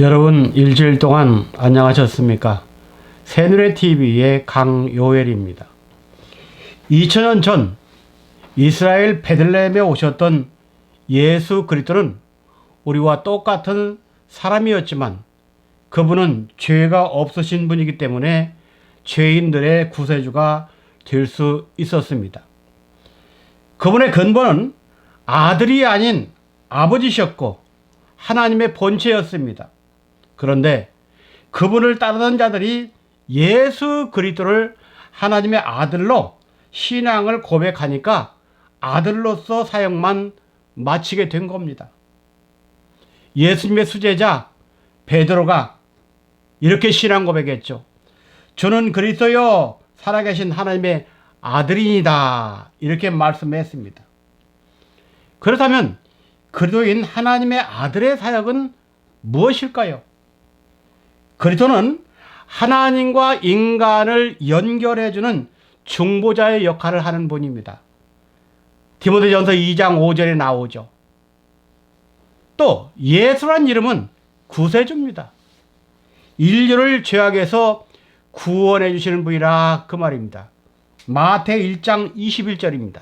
여러분 일주일 동안 안녕하셨습니까? 새누리TV의 강요엘입니다. 2000년 전 이스라엘 베들레헴에 오셨던 예수 그리스도는 우리와 똑같은 사람이었지만 그분은 죄가 없으신 분이기 때문에 죄인들의 구세주가 될 수 있었습니다. 그분의 근본은 아들이 아닌 아버지셨고 하나님의 본체였습니다. 그런데 그분을 따르던 자들이 예수 그리스도를 하나님의 아들로 신앙을 고백하니까 아들로서 사역만 마치게 된 겁니다. 예수님의 수제자 베드로가 이렇게 신앙 고백했죠. 주는 그리스도요 살아계신 하나님의 아들이니다. 이렇게 말씀했습니다. 그렇다면 그리스도인 하나님의 아들의 사역은 무엇일까요? 그리스도는 하나님과 인간을 연결해주는 중보자의 역할을 하는 분입니다. 디모데전서 2장 5절에 나오죠. 또 예수란 이름은 구세주입니다. 인류를 죄악에서 구원해 주시는 분이라 그 말입니다. 마태 1장 21절입니다.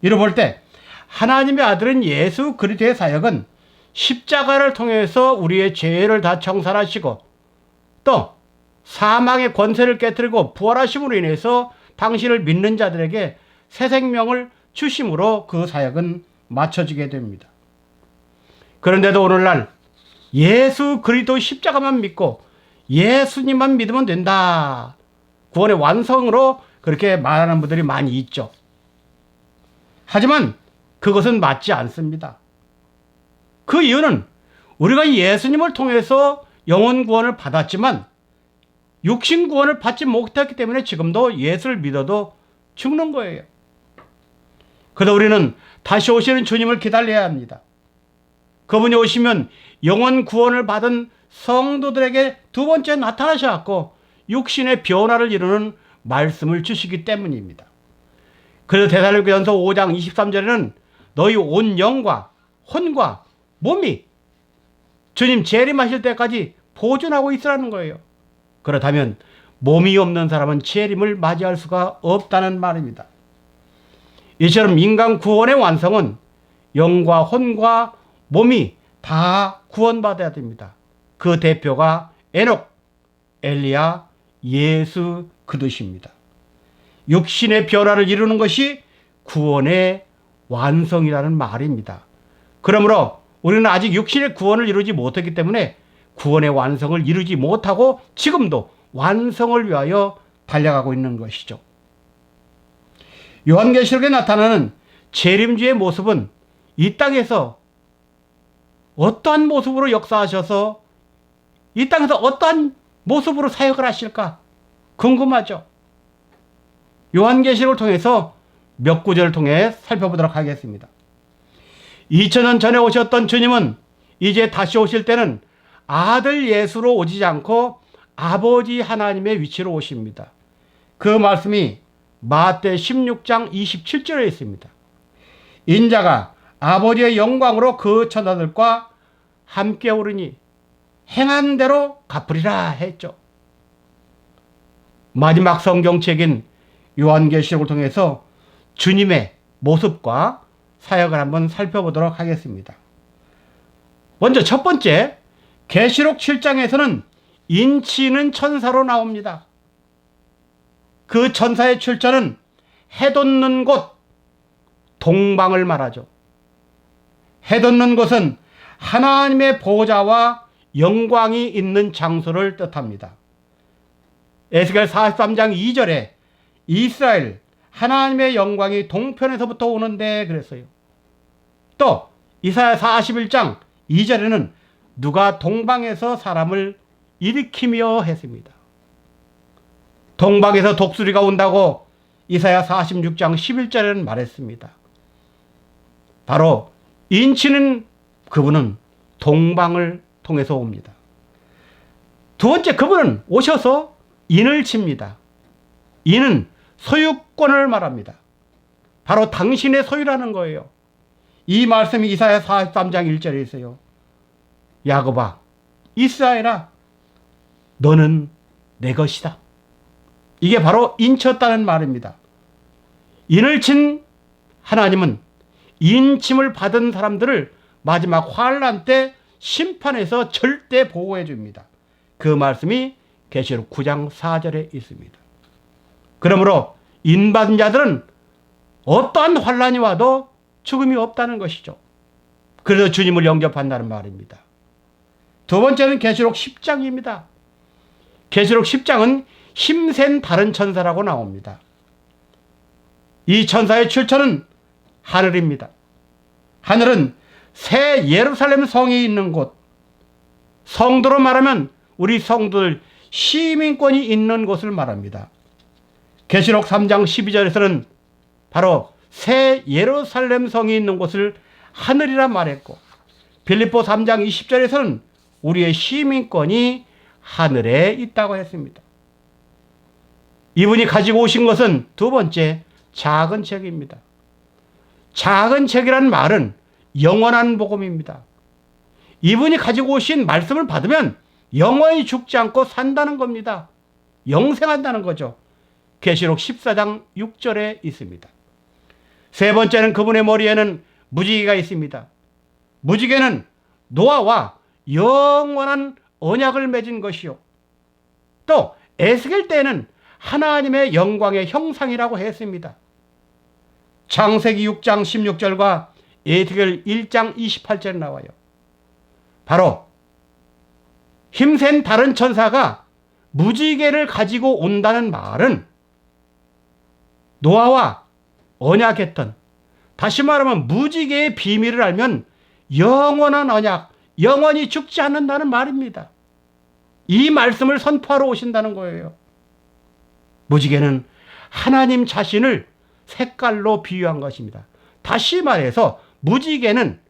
이를 볼 때 하나님의 아들은 예수 그리스도의 사역은 십자가를 통해서 우리의 죄를 다 청산하시고 또 사망의 권세를 깨뜨리고 부활하심으로 인해서 당신을 믿는 자들에게 새 생명을 주심으로 그 사역은 마쳐지게 됩니다. 그런데도 오늘날 예수 그리스도 십자가만 믿고 예수님만 믿으면 된다. 구원의 완성으로 그렇게 말하는 분들이 많이 있죠. 하지만 그것은 맞지 않습니다. 그 이유는 우리가 예수님을 통해서 영혼 구원을 받았지만 육신 구원을 받지 못했기 때문에 지금도 예수를 믿어도 죽는 거예요. 그래서 우리는 다시 오시는 주님을 기다려야 합니다. 그분이 오시면 영혼 구원을 받은 성도들에게 두 번째 나타나셔서 육신의 변화를 이루는 말씀을 주시기 때문입니다. 그래서 데살로니가전서 5장 23절에는 너희 온 영과 혼과 몸이 주님 재림하실 때까지 보존하고 있으라는 거예요. 그렇다면 몸이 없는 사람은 재림을 맞이할 수가 없다는 말입니다. 이처럼 인간 구원의 완성은 영과 혼과 몸이 다 구원받아야 됩니다. 그 대표가 에녹, 엘리야, 예수 그리스도입니다. 육신의 변화를 이루는 것이 구원의 완성이라는 말입니다. 그러므로 우리는 아직 육신의 구원을 이루지 못했기 때문에 구원의 완성을 이루지 못하고 지금도 완성을 위하여 달려가고 있는 것이죠. 요한계시록에 나타나는 재림주의 모습은 이 땅에서 어떠한 모습으로 역사하셔서 이 땅에서 어떠한 모습으로 사역을 하실까 궁금하죠. 요한계시록을 통해서 몇 구절을 통해 살펴보도록 하겠습니다. 2000년 전에 오셨던 주님은 이제 다시 오실 때는 아들 예수로 오지 않고 아버지 하나님의 위치로 오십니다. 그 말씀이 마태 16장 27절에 있습니다. 인자가 아버지의 영광으로 그 천사들과 함께 오르니 행한 대로 갚으리라 했죠. 마지막 성경책인 요한계시록을 통해서 주님의 모습과 사역을 한번 살펴보도록 하겠습니다. 먼저 첫 번째, 계시록 7장에서는 인치 있는 천사로 나옵니다. 그 천사의 출처는 해 돋는 곳, 동방을 말하죠. 해 돋는 곳은 하나님의 보좌와 영광이 있는 장소를 뜻합니다. 에스겔 43장 2절에 이스라엘 하나님의 영광이 동편에서부터 오는데 그랬어요. 또 이사야 41장 2절에는 누가 동방에서 사람을 일으키며 했습니다. 동방에서 독수리가 온다고 이사야 46장 11절에는 말했습니다. 바로 인치는 그분은 동방을 통해서 옵니다. 두 번째, 그분은 오셔서 인을 칩니다. 인은 소유권을 말합니다. 바로 당신의 소유라는 거예요. 이 말씀이 이사야 43장 1절에 있어요. 야곱아, 이스라엘아, 너는 내 것이다. 이게 바로 인쳤다는 말입니다. 인을 친 하나님은 인침을 받은 사람들을 마지막 환난 때 심판에서 절대 보호해 줍니다. 그 말씀이 계시록 9장 4절에 있습니다. 그러므로 인받은 자들은 어떠한 환난이 와도 죽음이 없다는 것이죠. 그래서 주님을 영접한다는 말입니다. 두 번째는 계시록 10장입니다. 계시록 10장은 힘센 다른 천사라고 나옵니다. 이 천사의 출처는 하늘입니다. 하늘은 새 예루살렘 성이 있는 곳, 성도로 말하면 우리 성도들 시민권이 있는 곳을 말합니다. 계시록 3장 12절에서는 바로 새 예루살렘 성이 있는 곳을 하늘이라 말했고, 빌립보 3장 20절에서는 우리의 시민권이 하늘에 있다고 했습니다. 이분이 가지고 오신 것은 두 번째, 작은 책입니다. 작은 책이라는 말은 영원한 복음입니다. 이분이 가지고 오신 말씀을 받으면 영원히 죽지 않고 산다는 겁니다. 영생한다는 거죠. 계시록 14장 6절에 있습니다. 세 번째는 그분의 머리에는 무지개가 있습니다. 무지개는 노아와 영원한 언약을 맺은 것이요, 또 에스겔 때에는 하나님의 영광의 형상이라고 했습니다. 창세기 6장 16절과 에스겔 1장 28절에 나와요. 바로 힘센 다른 천사가 무지개를 가지고 온다는 말은 노아와 언약했던, 다시 말하면 무지개의 비밀을 알면 영원한 언약, 영원히 죽지 않는다는 말입니다. 이 말씀을 선포하러 오신다는 거예요. 무지개는 하나님 자신을 색깔로 비유한 것입니다. 다시 말해서 무지개는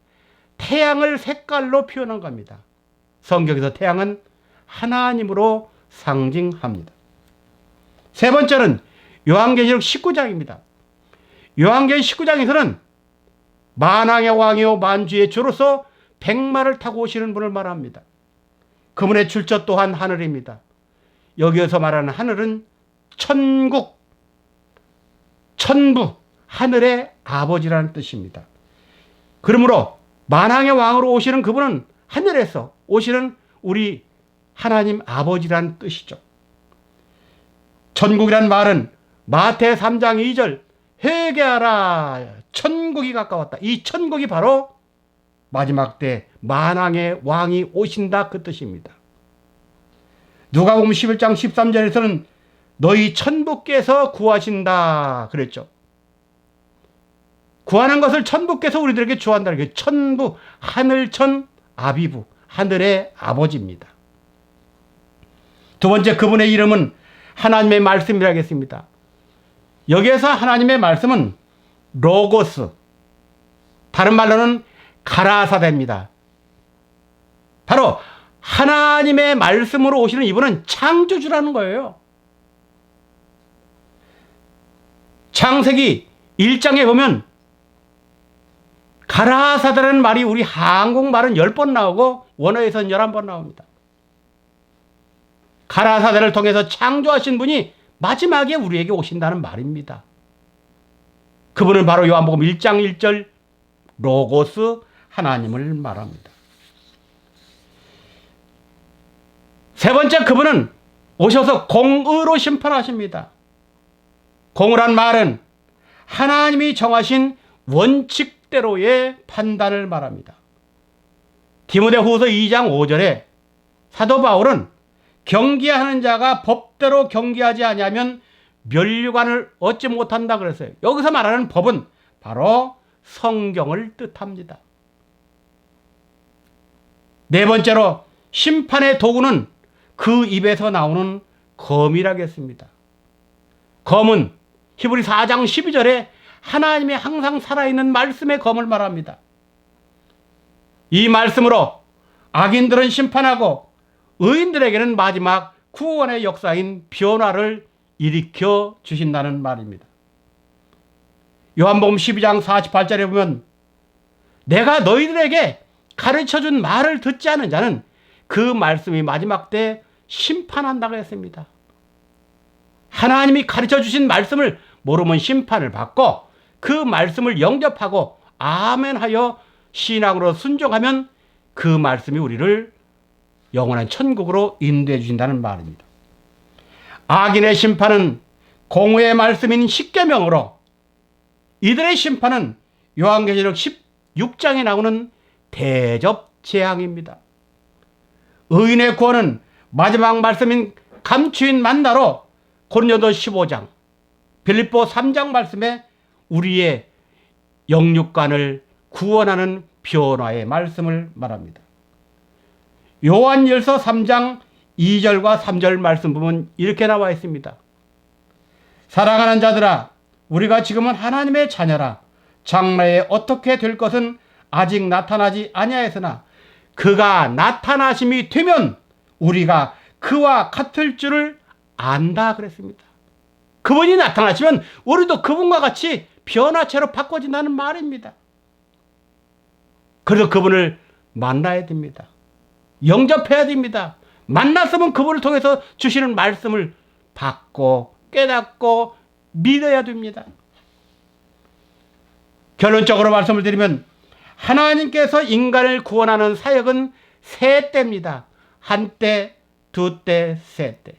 태양을 색깔로 표현한 겁니다. 성경에서 태양은 하나님으로 상징합니다. 세 번째는 요한계시록 19장입니다. 요한계시록 19장에서는 만왕의 왕이요 만주의 주로서 백마를 타고 오시는 분을 말합니다. 그분의 출처 또한 하늘입니다. 여기에서 말하는 하늘은 천국, 천부, 하늘의 아버지라는 뜻입니다. 그러므로 만왕의 왕으로 오시는 그분은 하늘에서 오시는 우리 하나님 아버지라는 뜻이죠. 천국이란 말은 마태 3장 2절 회개하라, 천국이 가까웠다. 이 천국이 바로 마지막 때 만왕의 왕이 오신다, 그 뜻입니다. 누가복음 11장 13절에서는 너희 천부께서 구하신다 그랬죠. 구하는 것을 천부께서 우리들에게 주한다는 게 천부, 하늘천 아비부, 하늘의 아버지입니다. 두 번째, 그분의 이름은 하나님의 말씀이라 하겠습니다. 여기에서 하나님의 말씀은 로고스, 다른 말로는 가라사대입니다. 바로 하나님의 말씀으로 오시는 이분은 창조주라는 거예요. 창세기 1장에 보면 가라사대라는 말이 우리 한국말은 10번 나오고 원어에서는 11번 나옵니다. 가라사대를 통해서 창조하신 분이 마지막에 우리에게 오신다는 말입니다. 그분은 바로 요한복음 1장 1절 로고스 하나님을 말합니다. 세 번째, 그분은 오셔서 공의로 심판하십니다. 공의란 말은 하나님이 정하신 원칙대로의 판단을 말합니다. 디모데후서 2장 5절에 사도 바울은 경계하는 자가 법대로 경계하지 아니하면 면류관을 얻지 못한다 그랬어요. 여기서 말하는 법은 바로 성경을 뜻합니다. 네 번째로, 심판의 도구는 그 입에서 나오는 검이라겠습니다. 검은 히브리 4장 12절에 하나님의 항상 살아있는 말씀의 검을 말합니다. 이 말씀으로 악인들은 심판하고 의인들에게는 마지막 구원의 역사인 변화를 일으켜 주신다는 말입니다. 요한복음 12장 48절에 보면 내가 너희들에게 가르쳐준 말을 듣지 않은 자는 그 말씀이 마지막 때 심판한다고 했습니다. 하나님이 가르쳐 주신 말씀을 모르면 심판을 받고 그 말씀을 영접하고 아멘하여 신앙으로 순종하면 그 말씀이 우리를 영원한 천국으로 인도해 주신다는 말입니다. 악인의 심판은 공의의 말씀인 십계명으로, 이들의 심판은 요한계시록 16장에 나오는 대접 재앙입니다. 의인의 구원은 마지막 말씀인 감추인 만나로 고린도서 15장, 빌립보 3장 말씀에 우리의 영육간을 구원하는 변화의 말씀을 말합니다. 요한일서 3장 2절과 3절 말씀 보면 이렇게 나와 있습니다. 사랑하는 자들아, 우리가 지금은 하나님의 자녀라. 장래에 어떻게 될 것은 아직 나타나지 아니하였으나 그가 나타나심이 되면 우리가 그와 같을 줄을 안다 그랬습니다. 그분이 나타나시면 우리도 그분과 같이 변화체로 바꿔진다는 말입니다. 그래서 그분을 만나야 됩니다. 영접해야 됩니다. 만났으면 그분을 통해서 주시는 말씀을 받고 깨닫고 믿어야 됩니다. 결론적으로 말씀을 드리면 하나님께서 인간을 구원하는 사역은 세 때입니다. 한 때, 두 때, 세 때.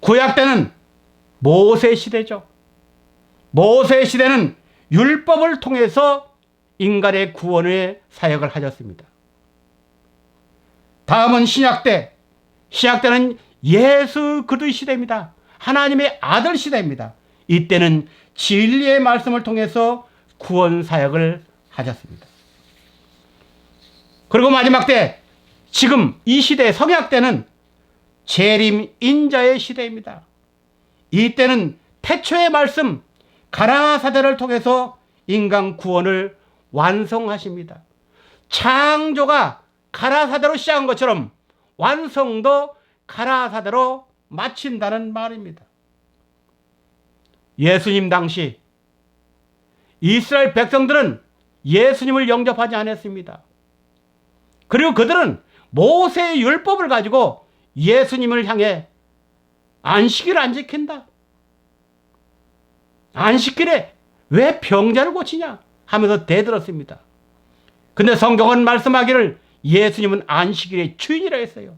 구약 때는 모세 시대죠. 모세 시대는 율법을 통해서 인간의 구원의 사역을 하셨습니다. 다음은 신약 때. 신약 때는 예수 그리스도 시대입니다. 하나님의 아들 시대입니다. 이때는 진리의 말씀을 통해서 구원 사역을 하셨습니다. 그리고 마지막 때, 지금 이 시대 성약 때는 재림 인자의 시대입니다. 이때는 태초의 말씀 가라사대를 통해서 인간 구원을 완성하십니다. 창조가 가라사대로 시작한 것처럼 완성도 가라사대로 마친다는 말입니다. 예수님 당시 이스라엘 백성들은 예수님을 영접하지 않았습니다. 그리고 그들은 모세의 율법을 가지고 예수님을 향해 안식일을 안 지킨다. 안식일에 왜 병자를 고치냐 하면서 대들었습니다. 근데 성경은 말씀하기를 예수님은 안식일의 주인이라 했어요.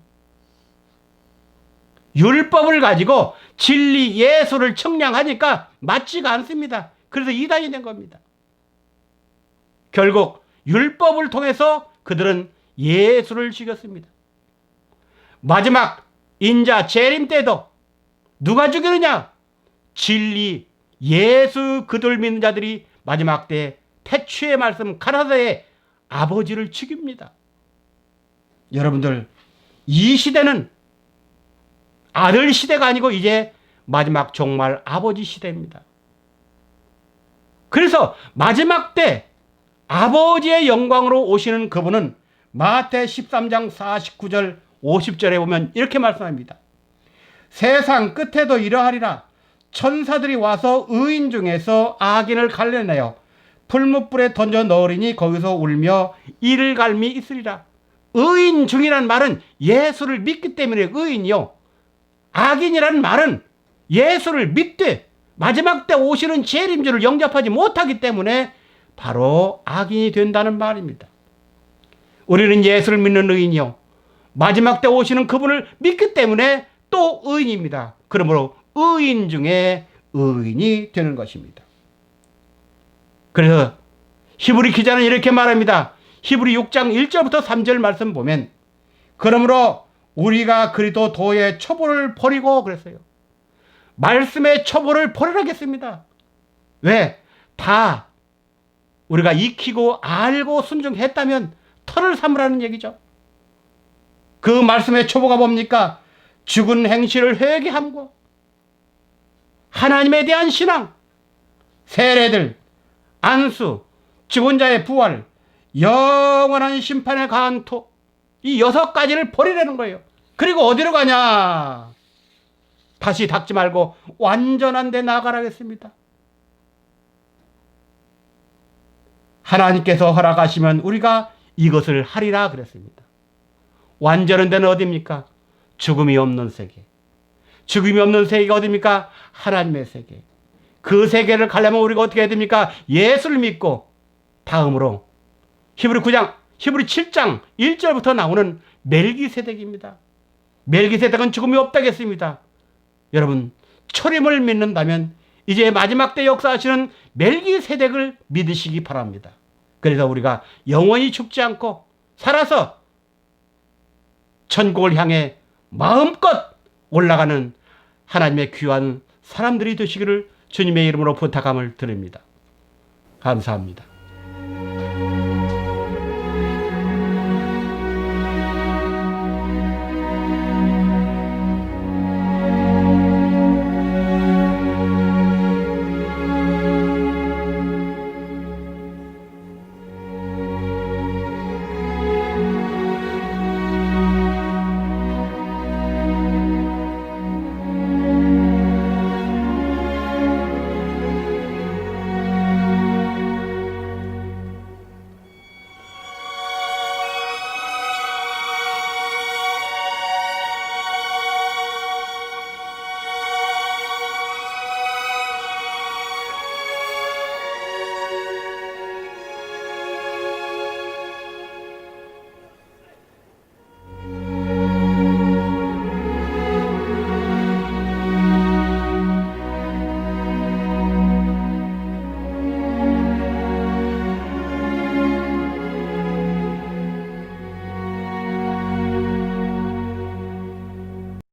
율법을 가지고 진리 예수를 청량하니까 맞지가 않습니다. 그래서 이단이 된 겁니다. 결국 율법을 통해서 그들은 예수를 죽였습니다. 마지막 인자 재림 때도 누가 죽이느냐? 진리 예수 그들 믿는 자들이 마지막 때 태초의 말씀 가라사대의 아버지를 죽입니다. 여러분들, 이 시대는 아들 시대가 아니고 이제 마지막 종말 아버지 시대입니다. 그래서 마지막 때 아버지의 영광으로 오시는 그분은 마태 13장 49절 50절에 보면 이렇게 말씀합니다. 세상 끝에도 이러하리라. 천사들이 와서 의인 중에서 악인을 갈라내어 풀무불에 던져 넣으리니 거기서 울며 이를 갈미 있으리라. 의인 중이라는 말은 예수를 믿기 때문에 의인이요. 악인이라는 말은 예수를 믿되 마지막 때 오시는 재림주를 영접하지 못하기 때문에 바로 악인이 된다는 말입니다. 우리는 예수를 믿는 의인이요. 마지막 때 오시는 그분을 믿기 때문에 또 의인입니다. 그러므로 의인 중에 의인이 되는 것입니다. 그래서 히브리 기자는 이렇게 말합니다. 히브리 6장 1절부터 3절 말씀 보면 그러므로 우리가 그리스도 도의 첩보를 버리고 그랬어요. 말씀의 첩보를 버리라겠습니다. 왜? 다 우리가 익히고 알고 순종했다면 털을 삼으라는 얘기죠. 그 말씀의 첩보가 뭡니까? 죽은 행실을 회개함과 하나님에 대한 신앙, 세례들, 안수, 죽은 자의 부활, 영원한 심판에 가한 토, 이 6가지를 버리라는 거예요. 그리고 어디로 가냐? 다시 닦지 말고 완전한 데 나가라겠습니다. 하나님께서 허락하시면 우리가 이것을 하리라 그랬습니다. 완전한 데는 어디입니까? 죽음이 없는 세계. 죽음이 없는 세계가 어디입니까? 하나님의 세계. 그 세계를 가려면 우리가 어떻게 해야 됩니까? 예수를 믿고 다음으로 히브리 7장 1절부터 나오는 멜기세덱입니다. 멜기세덱은 죽음이 없다고 했습니다. 여러분, 초림을 믿는다면 이제 마지막 때 역사하시는 멜기세덱을 믿으시기 바랍니다. 그래서 우리가 영원히 죽지 않고 살아서 천국을 향해 마음껏 올라가는 하나님의 귀한 사람들이 되시기를 주님의 이름으로 부탁함을 드립니다. 감사합니다.